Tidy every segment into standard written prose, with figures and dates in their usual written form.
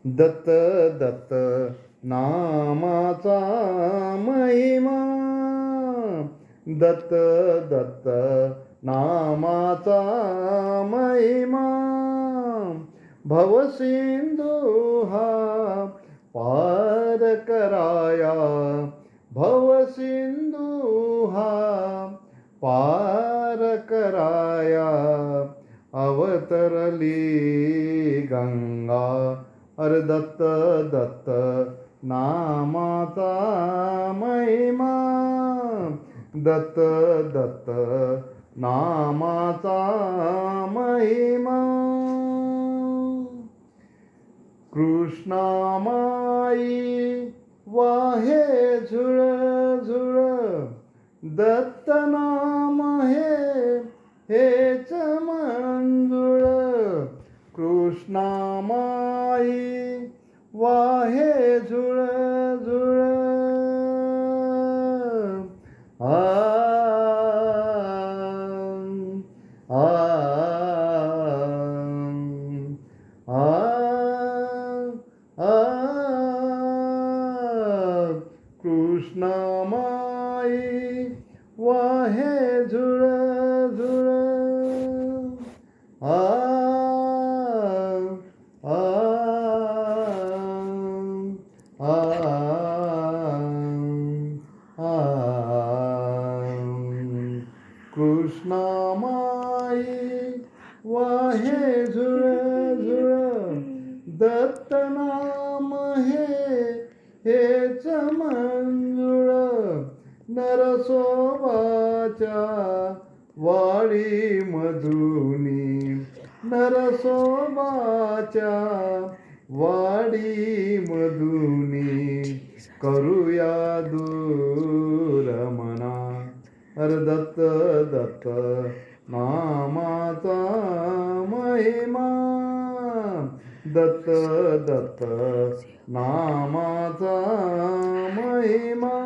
दत्त दत्त नामाचा महिमा, दत्त दत्त नामाचा महिमा, भवसिंधू हा पार कराया, भवसिंधू हा पार कराया, अवतरली गंगा, अरे दत्त दत्त नामाचा महिमा, दत्त दत्त नामाचा महिमा. कृष्णामाई वाहे झुळ झुळ, दत्त नाम हेच मंजुळ, कृष्णामाई वाहे झुळ झुळ. आ आ आ आ कृष्णामाई वाहे झुळ झुळ. आ आ आ आ कृष्णामाई वाहे झुळ झुळ, दत्त नाम हेच मंजुळ, नरसोबाच्या वाडी मधुनी, नरसोबाच्या वाडी मधुनी, करूया दूर मना, अरे दत्त दत्त नामाचा महिमा, दत्त दत्त नामाचा महिमा.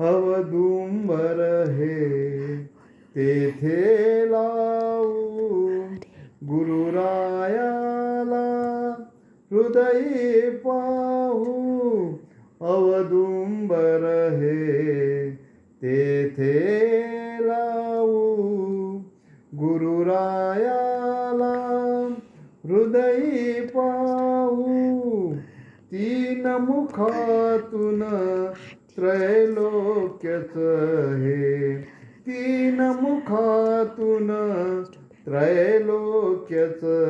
अवदुंबर हे तेथे लावू, गुरुरायाला हृदयी पाहू, अवदुंबर हे तेथे लावू, गुरुरायाला हृदयी पाहू, तीन मुखातून त्रैलोक्यच हे, तीन मुखातून त्रैलोक्यच